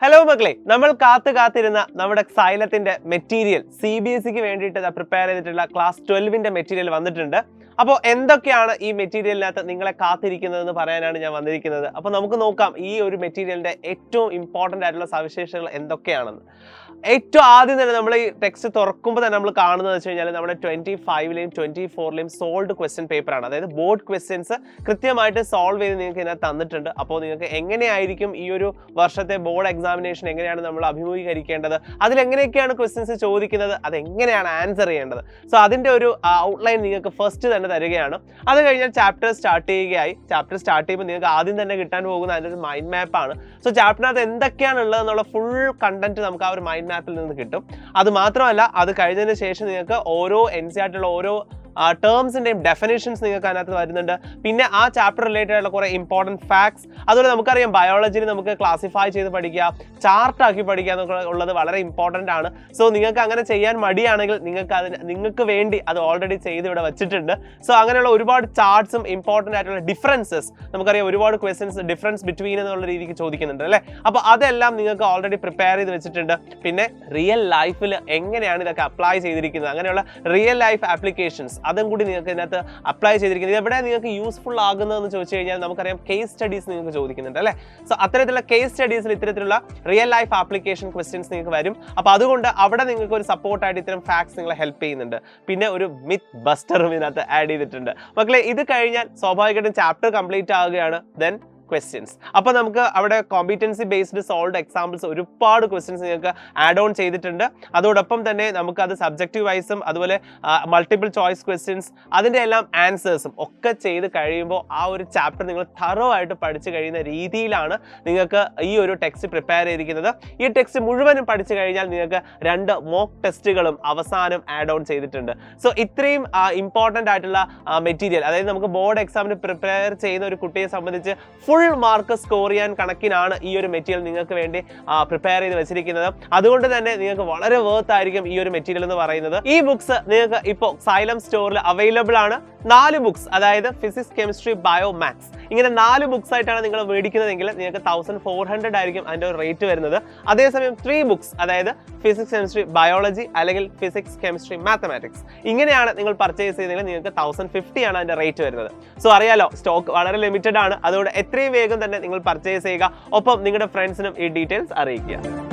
Hello മക്കളെ, നമ്മൾ കാത്തിരുന്ന നമ്മുടെ സൈലത്തിന്റെ മെറ്റീരിയൽ CBSEക്ക് വേണ്ടിയിട്ട് പ്രിപ്പയർ ചെയ്തിട്ടുള്ള ക്ലാസ് 12ന്റെ മെറ്റീരിയൽ വന്നിട്ടുണ്ട്. അപ്പോൾ എന്തൊക്കെയാണ് ഈ മെറ്റീരിയലിനകത്ത് നിങ്ങളെ കാത്തിരിക്കുന്നതെന്ന് പറയാനാണ് ഞാൻ വന്നിരിക്കുന്നത്. അപ്പോൾ നമുക്ക് നോക്കാം ഈ ഒരു മെറ്റീരിയലിന്റെ ഏറ്റവും ഇമ്പോർട്ടൻ്റ് ആയിട്ടുള്ള സവിശേഷതകൾ എന്തൊക്കെയാണെന്ന്. ഏറ്റവും ആദ്യം തന്നെ നമ്മൾ ഈ ടെക്സ്റ്റ് തുറക്കുമ്പോൾ തന്നെ നമ്മൾ കാണുന്നത് വെച്ച് കഴിഞ്ഞാൽ നമ്മുടെ 25ലെയും 24ലെയും സോൾഡ് ക്വസ്റ്റ്യൻ പേപ്പറാണ്. അതായത് ബോർഡ് ക്വസ്റ്റ്യൻസ് കൃത്യമായിട്ട് സോൾവ് ചെയ്ത് നിങ്ങൾക്ക് ഇതിനകത്ത് തന്നിട്ടുണ്ട്. അപ്പോൾ നിങ്ങൾക്ക് എങ്ങനെയായിരിക്കും ഈ ഒരു വർഷത്തെ ബോർഡ് എക്സാമിനേഷൻ എങ്ങനെയാണ് നമ്മൾ അഭിമുഖീകരിക്കേണ്ടത്, അതിലെങ്ങനെയൊക്കെയാണ് ക്വസ്റ്റ്യൻസ് ചോദിക്കുന്നത്, അതെങ്ങനെയാണ് ആൻസർ ചെയ്യേണ്ടത്, സോ അതിൻ്റെ ഒരു ഔട്ട്ലൈൻ നിങ്ങൾക്ക് ഫസ്റ്റ് തന്നെ തരികയാണ്. അത് കഴിഞ്ഞാൽ ചാപ്റ്റർ സ്റ്റാർട്ട് ചെയ്യുകയായി. ചാപ്റ്റർ സ്റ്റാർട്ട് ചെയ്യുമ്പോൾ നിങ്ങൾക്ക് ആദ്യം തന്നെ കിട്ടാൻ പോകുന്ന അതിൻ്റെ ഒരു മൈൻഡ് മാപ്പാണ്. സോ ചാപ്റ്ററിനകത്ത് എന്തൊക്കെയാണ് ഉള്ളതെന്നുള്ള ഫുൾ കണ്ടന്റ് നമുക്ക് ആ ഒരു മൈൻഡ് മാപ്പിൽ നിന്ന് കിട്ടും. അത് മാത്രമല്ല, അത് കഴിഞ്ഞതിന് ശേഷം നിങ്ങൾക്ക് ഓരോ NCERT ഓരോ ടേംസിൻ്റെയും ഡെഫിനേഷൻസ് നിങ്ങൾക്ക് അതിനകത്ത് വരുന്നുണ്ട്. പിന്നെ ആ ചാപ്റ്റർ റിലേറ്റഡ് ആയിട്ടുള്ള കുറേ ഇമ്പോർട്ടൻറ്റ് ഫാക്ട്സ്, അതുപോലെ നമുക്കറിയാം ബയോളജിയിൽ നമുക്ക് ക്ലാസിഫൈ ചെയ്ത് പഠിക്കുക, ചാർട്ടാക്കി പഠിക്കുക എന്നൊക്കെ ഉള്ളത് വളരെ ഇമ്പോർട്ടൻ്റ് ആണ്. സോ നിങ്ങൾക്ക് അങ്ങനെ ചെയ്യാൻ മടിയാണെങ്കിൽ നിങ്ങൾക്ക് വേണ്ടി അത് ഓൾറെഡി ചെയ്ത് ഇവിടെ വെച്ചിട്ടുണ്ട്. സോ അങ്ങനെയുള്ള ഒരുപാട് ചാർട്ട്സും ഇമ്പോർട്ടൻ്റ് ആയിട്ടുള്ള ഡിഫറൻസസ്, നമുക്കറിയാം ഒരുപാട് ക്വസ്റ്റ്യൻസ് ഡിഫറൻസ് ബിറ്റ്വീൻ എന്നുള്ള രീതിക്ക് ചോദിക്കുന്നുണ്ട് അല്ലേ. അപ്പോൾ അതെല്ലാം നിങ്ങൾക്ക് ഓൾറെഡി പ്രിപ്പയർ ചെയ്ത് വെച്ചിട്ടുണ്ട്. പിന്നെ റിയൽ ലൈഫിൽ എങ്ങനെയാണ് ഇതൊക്കെ അപ്ലൈ ചെയ്തിരിക്കുന്നത്, അങ്ങനെയുള്ള റിയൽ ലൈഫ് ആപ്ലിക്കേഷൻസ് അതും കൂടി നിങ്ങൾക്ക് ഇതിനകത്ത് അപ്ലൈ ചെയ്തിരിക്കുന്നത്. എവിടെ നിങ്ങൾക്ക് യൂസ്ഫുൾ ആകുന്നതെന്ന് ചോദിച്ചു കഴിഞ്ഞാൽ നമുക്കറിയാം കേസ് സ്റ്റഡീസ് നിങ്ങൾക്ക് ചോദിക്കുന്നുണ്ട് അല്ലേ. സോ അത്തരത്തിലുള്ള കേസ് സ്റ്റഡീസിൽ ഇത്തരത്തിലുള്ള റിയൽ ലൈഫ് ആപ്ലിക്കേഷൻ ക്വസ്റ്റ്യൻസ് നിങ്ങൾക്ക് വരും. അപ്പോൾ അതുകൊണ്ട് അവിടെ നിങ്ങൾക്ക് ഒരു സപ്പോർട്ടായിട്ട് ഇത്തരം ഫാക്ട്സ് നിങ്ങളെ ഹെൽപ്പ് ചെയ്യുന്നുണ്ട്. പിന്നെ ഒരു മിത്ത് ബസ്റ്ററും ഇതിനകത്ത് ആഡ് ചെയ്തിട്ടുണ്ട്. മക്കളെ, ഇത് കഴിഞ്ഞാൽ സ്വാഭാവികമായിട്ടും ചാപ്റ്റർ കംപ്ലീറ്റ് ആവുകയാണ്. Then questions. അപ്പോൾ നമുക്ക് അവിടെ കോമ്പീറ്റൻസി ബേസ്ഡ് സോൾവ്ഡ് എക്സാമ്പിൾസ് ഒരുപാട് ക്വസ്റ്റ്യൻസ് നിങ്ങൾക്ക് ആഡ് ഓൺ ചെയ്തിട്ടുണ്ട്. അതോടൊപ്പം തന്നെ നമുക്കത് സബ്ജക്റ്റീവ് വൈസും അതുപോലെ മൾട്ടിപ്പിൾ ചോയ്സ് ക്വസ്റ്റ്യൻസ് അതിൻ്റെ എല്ലാം ആൻസേഴ്സും ഒക്കെ ചെയ്ത് കഴിയുമ്പോൾ ആ ഒരു ചാപ്റ്റർ നിങ്ങൾ തറോ ആയിട്ട് പഠിച്ചു കഴിയുന്ന രീതിയിലാണ് നിങ്ങൾക്ക് ഈ ഒരു ടെക്സ്റ്റ് പ്രിപ്പയർ ചെയ്തിരിക്കുന്നത്. ഈ ടെക്സ്റ്റ് മുഴുവനും പഠിച്ചു കഴിഞ്ഞാൽ നിങ്ങൾക്ക് 2 മോക്ക് ടെസ്റ്റുകളും അവസാനം ആഡ് ഓൺ ചെയ്തിട്ടുണ്ട്. സോ ഇത്രയും ഇമ്പോർട്ടൻ്റ് ആയിട്ടുള്ള മെറ്റീരിയൽ, അതായത് നമുക്ക് ബോർഡ് എക്സാമിന് പ്രിപ്പയർ ചെയ്യുന്ന ഒരു കുട്ടിയെ സംബന്ധിച്ച് ഫുൾ മാർക്ക് സ്കോർ ചെയ്യാൻ കണക്കിനാണ് ഈ ഒരു മെറ്റീരിയൽ നിങ്ങൾക്ക് വേണ്ടി പ്രിപ്പയർ ചെയ്ത് വെച്ചിരിക്കുന്നത്. അതുകൊണ്ട് തന്നെ നിങ്ങൾക്ക് വളരെ വർത്ത് ആയിരിക്കും ഈ ഒരു മെറ്റീരിയൽ എന്ന് പറയുന്നത്. ഈ ബുക്സ് നിങ്ങൾക്ക് ഇപ്പോൾ സൈലം സ്റ്റോറിൽ അവൈലബിൾ ആണ്. 4 ബുക്സ്, അതായത് ഫിസിക്സ്, കെമിസ്ട്രി, ബയോ, മാത്സ്, ഇങ്ങനെ 4 ബുക്സ് ആയിട്ടാണ് നിങ്ങൾ മേടിക്കുന്നതെങ്കിൽ നിങ്ങൾക്ക് 1400 ആയിരിക്കും അതിൻ്റെ ഒരു റേറ്റ് വരുന്നത്. അതേസമയം 3 ബുക്സ്, അതായത് ഫിസിക്സ്, കെമിസ്ട്രി, ബയോളജി അല്ലെങ്കിൽ ഫിസിക്സ്, കെമിസ്ട്രി, മാത്തമാറ്റിക്സ്, ഇങ്ങനെയാണ് നിങ്ങൾ പർച്ചേസ് ചെയ്തെങ്കിൽ നിങ്ങൾക്ക് 1050 ആണ് അതിൻ്റെ റേറ്റ് വരുന്നത്. സോ അറിയാലോ, സ്റ്റോക്ക് വളരെ ലിമിറ്റഡ് ആണ്. അതുകൊണ്ട് എത്രയും വേഗം തന്നെ നിങ്ങൾ പർച്ചേസ് ചെയ്യുക. ഒപ്പം നിങ്ങളുടെ ഫ്രണ്ട്സിനും ഈ ഡീറ്റെയിൽസ് അറിയിക്കുക.